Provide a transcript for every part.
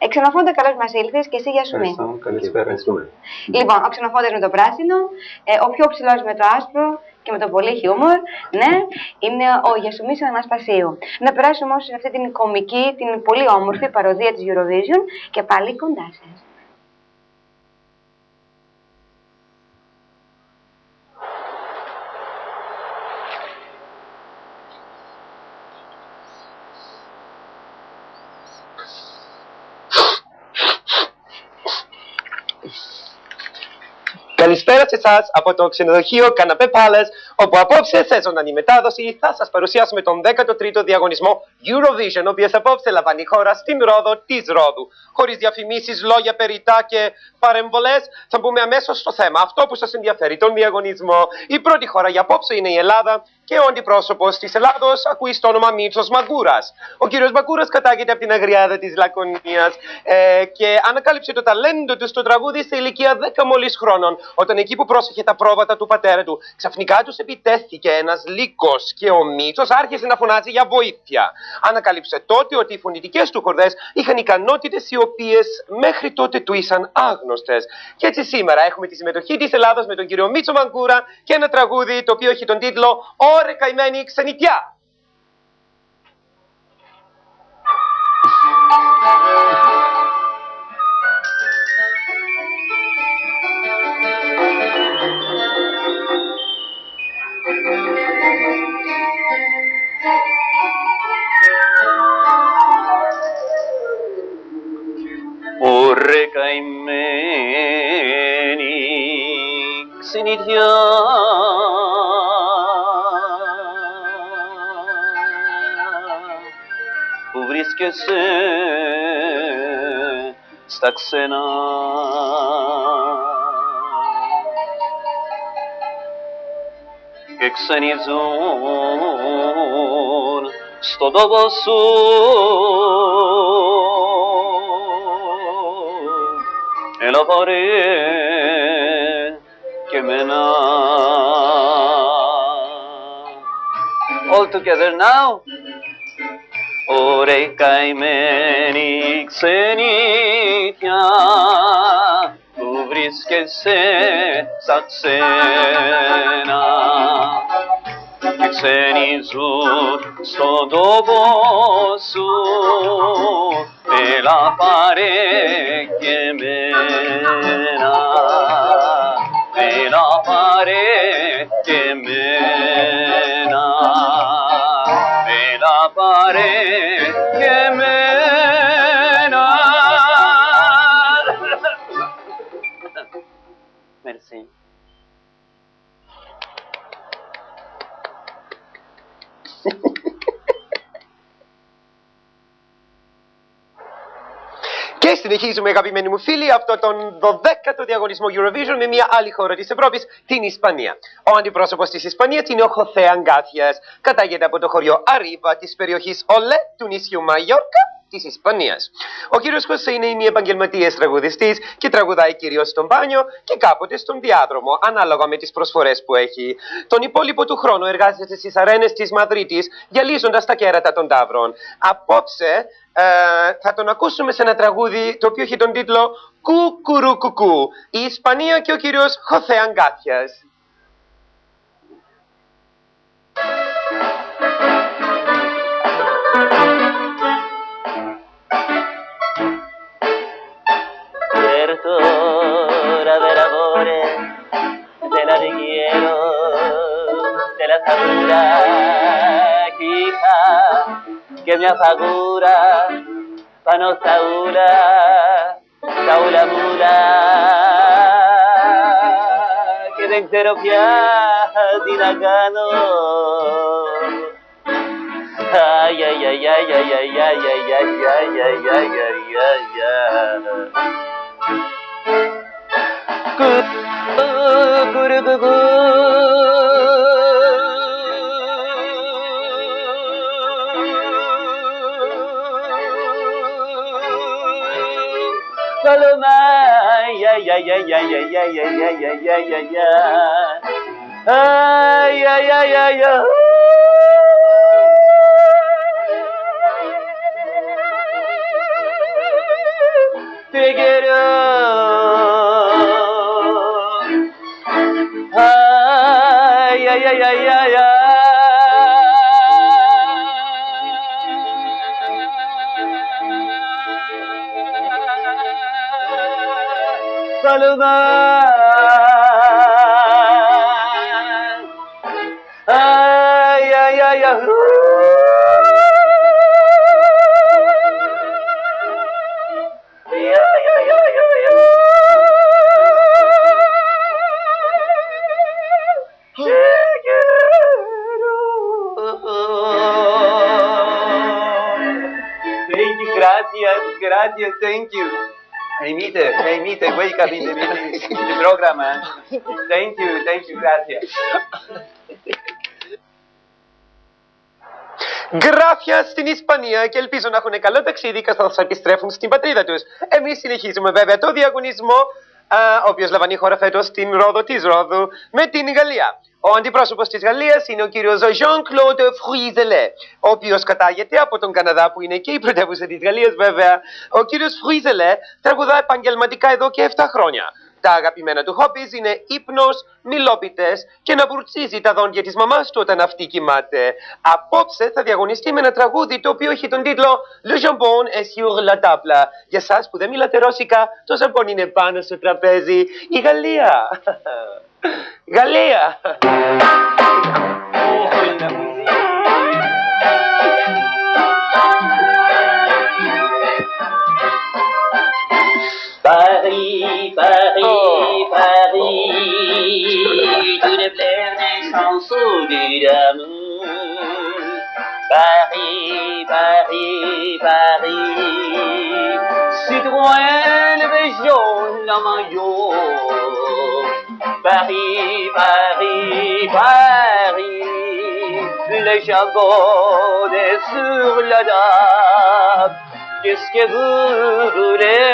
Ξενοφόντα, καλώς μας ήλθες και εσύ, γεια σου. Καλησπέρα. Λοιπόν, ο ξενοφόντας με το πράσινο, ο πιο ψηλός με το άσπρο και με το πολύ χιούμορ, ναι, είναι ο Γιασουμής Αναστασίου. Να περάσουμε όμως σε αυτή την κομική, την πολύ όμορφη παροδία της Eurovision και πάλι κοντά σας. Καλησπέρα σε εσάς από το ξενοδοχείο Canapé Palace, όπου απόψε σε ζωντανή μετάδοση θα σας παρουσιάσουμε τον 13ο διαγωνισμό Eurovision, ο οποίος απόψε λαμβάνει η χώρα στην Ρόδο της Ρόδου. Χωρίς διαφημίσεις, λόγια περιττά και παρεμβολές, θα μπούμε αμέσως στο θέμα. Αυτό που σας ενδιαφέρει, τον διαγωνισμό. Η πρώτη χώρα για απόψε είναι η Ελλάδα και ο αντιπρόσωπος της Ελλάδος ακούει στο όνομα Μίτσος Μαγκούρας. Ο κύριος Μαγκούρας κατάγεται από την Αγριάδα της Λακωνίας και ανακάλυψε το ταλέντο του στο τραγούδι σε ηλικία 10 μόλις χρόνων, όταν εκεί που πρόσεχε τα πρόβατα του πατέρα του, ξαφνικά τους επιτέθηκε ένας λύκος και ο Μίτσος άρχισε να φωνάζει για βοήθεια. Ανακάλυψε τότε ότι οι φωνητικές του χορδές είχαν ικανότητες οι οποίες μέχρι τότε του ήσαν άγνωστες. Και έτσι σήμερα έχουμε τη συμμετοχή της Ελλάδας με τον κύριο Μίτσο Μαγκούρα και ένα τραγούδι το οποίο έχει τον τίτλο «Ωρε καημένη ξενιτιά». Ωρε καημένη ξενιτιά, που βρίσκεσαι στα ξένα, και ξένοι ζουν στον τόπο σου. Έλα πάρε και εμένα. All together now. Ωρε καημένη ξενιτιά, που βρίσκεσαι στα ξένα, και ξένοι ζουν στον τόπο σου. Έλα πάρε και εμένα, έλα πάρε και εμένα, έλα πάρε και εμένα. Merci. Και συνεχίζουμε, αγαπημένοι μου φίλοι, αυτό τον 12ο διαγωνισμό Eurovision με μια άλλη χώρα της Ευρώπης, την Ισπανία. Ο αντιπρόσωπος της Ισπανίας είναι ο Χωσέ Αγκάθιας. Κατάγεται από το χωριό Αρίβα της περιοχής Ολέ του νησιού Μαγιόρκα της Ισπανίας. Ο κύριος Χωσέ είναι ημιεπαγγελματίας τραγουδιστής και τραγουδάει κυρίως στον μπάνιο και κάποτε στον διάδρομο, ανάλογα με τις προσφορές που έχει. Τον υπόλοιπο του χρόνου εργάζεται στις αρένες της Μαδρίτης, γυαλίζοντας τα κέρατα των ταύρων. Απόψε θα τον ακούσουμε σε ένα τραγούδι το οποίο έχει τον τίτλο «Κουκουρουκουκού», η Ισπανία και ο κύριος Χωσέ Αγκάθιας. Και μια φαγούρα πάνω στα ούλα, στα ούλα μούλα, και δεν ξέρω πια τι να κάνω. Αι, αι, αι, αι, αι, αι, αι, αι, αι, αι, αι, αι, αι. Paloma, ya ya ya ya ya ya ya ya ya ya ya ya, ay ya ya ya ya. 되게려 아야야야야야 Salman 아야야야 Thank you, gracias, thank you. Emite, wake up in the program. Thank you, gracias. Γκράφια στην Ισπανία και ελπίζω να έχουν καλό ταξίδι καθώς θα επιστρέφουν στην πατρίδα τους. Εμείς συνεχίζουμε βέβαια το διαγωνισμό, ο οποίος λαμβάνει η χώρα φέτος στην Ρόδο της Ρόδου με την Γαλλία. Ο αντιπρόσωπος της Γαλλίας είναι ο κύριος Jean-Claude Fruizelet, ο οποίος κατάγεται από τον Καναδά που είναι και η πρωτεύουσα της Γαλλίας βέβαια. Ο κύριος Fruizelet τραγουδά επαγγελματικά εδώ και 7 χρόνια. Τα αγαπημένα του χόμπις είναι ύπνος, μιλόπιτες και να βουρτσίζει τα δόντια της μαμάς του όταν αυτή κοιμάται. Απόψε θα διαγωνιστεί με ένα τραγούδι το οποίο έχει τον τίτλο Le jambon est sur la table. Για εσάς που δεν μιλάτε ρώσικα, το ζαμπόν είναι πάνω στο τραπέζι. Η Γαλλία! Γαλλία! Paris, tu ne plais des chansons d'amour. Paris, citoyen le jaune la maillot. Paris, le jambon est sur la table. Qu'est-ce que vous voulez,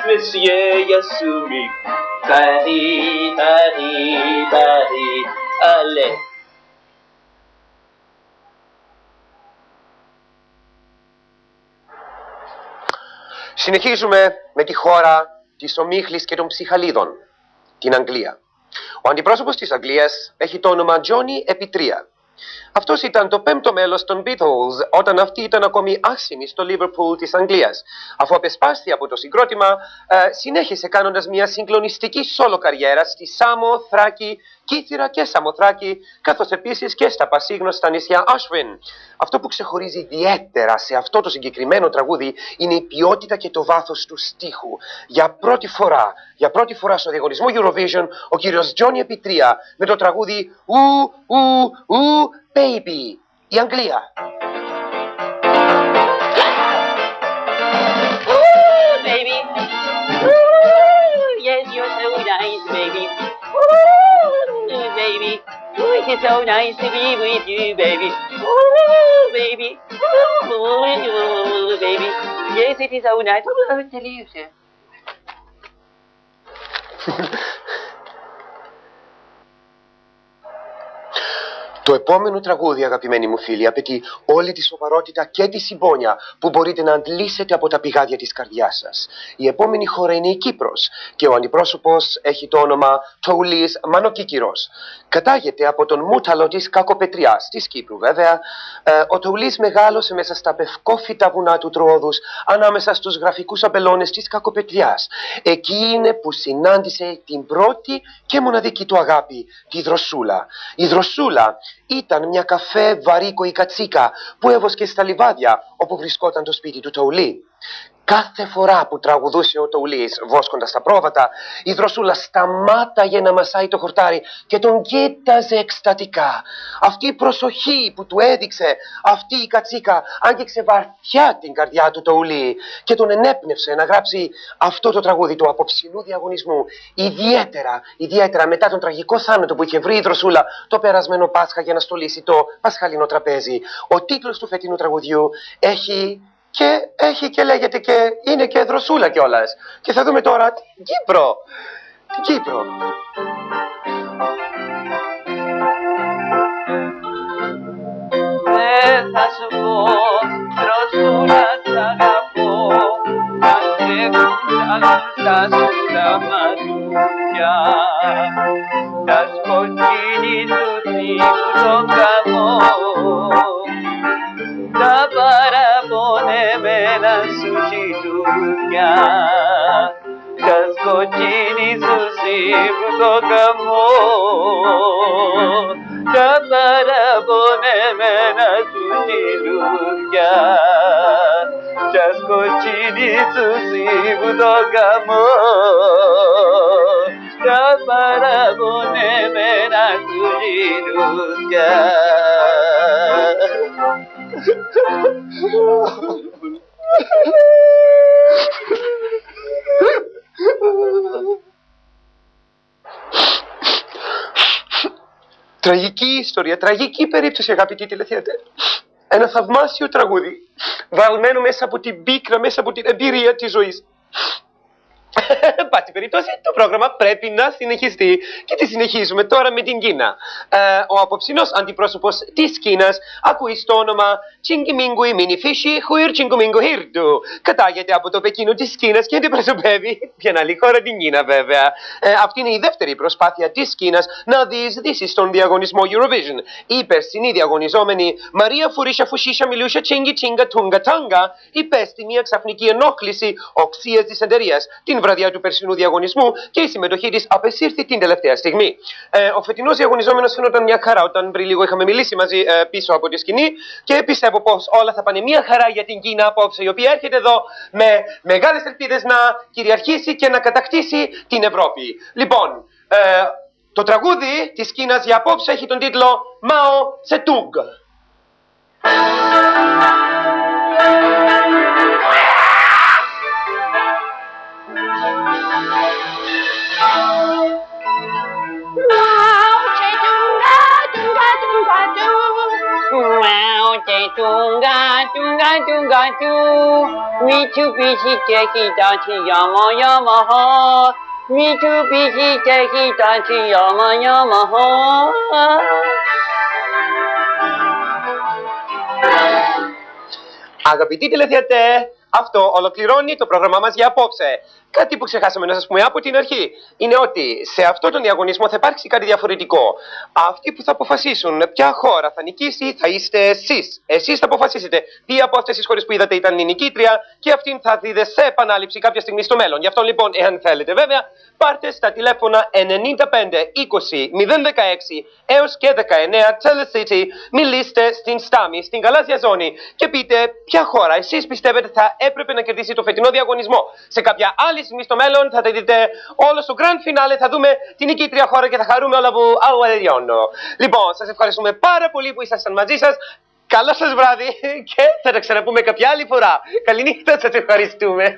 Monsieur Yasumi? Paris, allez. Συνεχίζουμε με τη χώρα της ομίχλης και των ψυχαλίδων, την Αγγλία. Ο αντιπρόσωπος της Αγγλίας έχει το όνομα Johnny Epitria. Αυτός ήταν το 5ο μέλος των Beatles όταν αυτοί ήταν ακόμη άσημοι στο Liverpool της Αγγλίας. Αφού απεσπάστη από το συγκρότημα, συνέχισε κάνοντας μια συγκλονιστική σόλο καριέρα στη Σάμο, Θράκη, Κύθυρα και Σαμοθράκη, καθώς επίσης και στα πασίγνωστα νησιά Ashwin. Αυτό που ξεχωρίζει ιδιαίτερα σε αυτό το συγκεκριμένο τραγούδι είναι η ποιότητα και το βάθος του στίχου. Για πρώτη φορά στο διαγωνισμό Eurovision, ο κύριος Johnny Epitria με το τραγούδι Baby, η Αγγλία. Baby, yes, you're so nice, baby. Baby, it's so nice to be with you, baby. Baby, baby, yes, it is so nice. Τελείωσε. Το επόμενο τραγούδι, αγαπημένοι μου φίλοι, απαιτεί όλη τη σοβαρότητα και τη συμπόνια που μπορείτε να αντλήσετε από τα πηγάδια της καρδιάς σας. Η επόμενη χώρα είναι η Κύπρος και ο αντιπρόσωπος έχει το όνομα Ταουλής Μανοκίκυρος. Κατάγεται από τον Μούταλο της Κακοπετριάς, της Κύπρου βέβαια. Ο Ταουλής μεγάλωσε μέσα στα πευκόφυτα βουνά του Τροόδους, ανάμεσα στους γραφικούς αμπελώνες της Κακοπετριάς. Εκεί είναι που συνάντησε την πρώτη και μοναδική του αγάπη, τη Δροσούλα. Η Δροσούλα ήταν μια καφέ βαρύκοη κατσίκα που έβοσκε στα λιβάδια όπου βρισκόταν το σπίτι του Ταουλή. Κάθε φορά που τραγουδούσε ο Ταουλής βόσκοντας τα πρόβατα, η Δροσούλα σταμάταγε να μασάει το χορτάρι και τον κοίταζε εκστατικά. Αυτή η προσοχή που του έδειξε αυτή η κατσίκα άγγιξε βαθιά την καρδιά του Ταουλή και τον ενέπνευσε να γράψει αυτό το τραγούδι του απόψινού διαγωνισμού. Ιδιαίτερα μετά τον τραγικό θάνατο που είχε βρει η Δροσούλα το περασμένο Πάσχα για να στολίσει το πασχαλινό τραπέζι. Ο τίτλος του φετινού τραγουδιού έχει και λέγεται και είναι και Δροσούλα κιόλας. Και θα δούμε τώρα την Κύπρο. Την Κύπρο. Δεν θα σου πω, Δροσούλα σ' αγαπώ. Αν σε στα μαντούκια, τα σκοτεινή του τύπου τον καμό, τα παραπονεμένα σου χιλούδια, τα σκοτεινή σου τύπου τον καμό, τα παραπονεμένα σου χιλούδια, τα σκοτεινή σου τύπου τον καμό, τα παραπονεμένα σου χιλούδια. Τραγική ιστορία, τραγική περίπτωση, αγαπητοί τηλεθεατές. Ένα θαυμάσιο τραγούδι, βαλμένο μέσα από την πίκρα, μέσα από την εμπειρία της ζωής. Πάση περιπτώσει, το πρόγραμμα πρέπει να συνεχιστεί και τη συνεχίζουμε τώρα με την Κίνα. Ο απόψινός αντιπρόσωπος της Κίνας ακούει στο όνομα Τσιγκιμίνγκουι Μινιφίσι Χουίρ Τσιγκουμίνγκου Χίρτου. Κατάγεται από το Πεκίνο της Κίνας και αντιπροσωπεύει ποια άλλη χώρα, την Κίνα βέβαια. Αυτή είναι η δεύτερη προσπάθεια της Κίνας να διεισδύσει στον διαγωνισμό Eurovision. Η περσινή διαγωνιζόμενη Μαρία Φουρίσα Φουσίσα Μιλούσια Τσίνγκι Τσίνγκα Τούγκα Τάγκα υπέστη μια ξαφνική ενόχληση οξείας της εταιρείας την βραδιά του περσινού διαγωνισμού και η συμμετοχή της απεσύρθη την τελευταία στιγμή. Ο φετινός διαγωνιζόμενος φαίνονταν μια χαρά όταν πριν λίγο είχαμε μιλήσει μαζί πίσω από τη σκηνή και πιστεύω πως όλα θα πάνε μια χαρά για την Κίνα απόψε, η οποία έρχεται εδώ με μεγάλες ελπίδες να κυριαρχήσει και να κατακτήσει την Ευρώπη. Λοιπόν, το τραγούδι της Κίνας για απόψε έχει τον τίτλο Μάο Τσετούγκ. Mitsubishi Hitachi Yamaha, Mitsubishi Hitachi Yamaha. Αγαπητοί τηλεθεατές, αυτό ολοκληρώνει το πρόγραμμά μας για απόψε. Κάτι που ξεχάσαμε να σας πούμε από την αρχή είναι ότι σε αυτόν τον διαγωνισμό θα υπάρξει κάτι διαφορετικό. Αυτοί που θα αποφασίσουν ποια χώρα θα νικήσει θα είστε εσείς. Εσείς θα αποφασίσετε ποια από αυτές τις χώρες που είδατε ήταν η νικήτρια και αυτήν θα δείτε σε επανάληψη κάποια στιγμή στο μέλλον. Γι' αυτό λοιπόν, εάν θέλετε βέβαια, πάρτε στα τηλέφωνα 95 20 016 έως και 19 Telecity, μιλήστε στην Στάμι, στην γαλάζια ζώνη και πείτε ποια χώρα εσείς πιστεύετε θα έπρεπε να κερδίσει το φετινό διαγωνισμό. Σε κάποια άλλη στιγμή στο μέλλον θα τα δείτε όλο στο grand finale, θα δούμε την νικήτρια χώρα και θα χαρούμε όλα που αγουαλιώνω. Λοιπόν, σας ευχαριστούμε πάρα πολύ που ήσασταν μαζί σας. Καλό σας βράδυ και θα τα ξαναπούμε κάποια άλλη φορά. Καληνύχτα, σας ευχαριστούμε.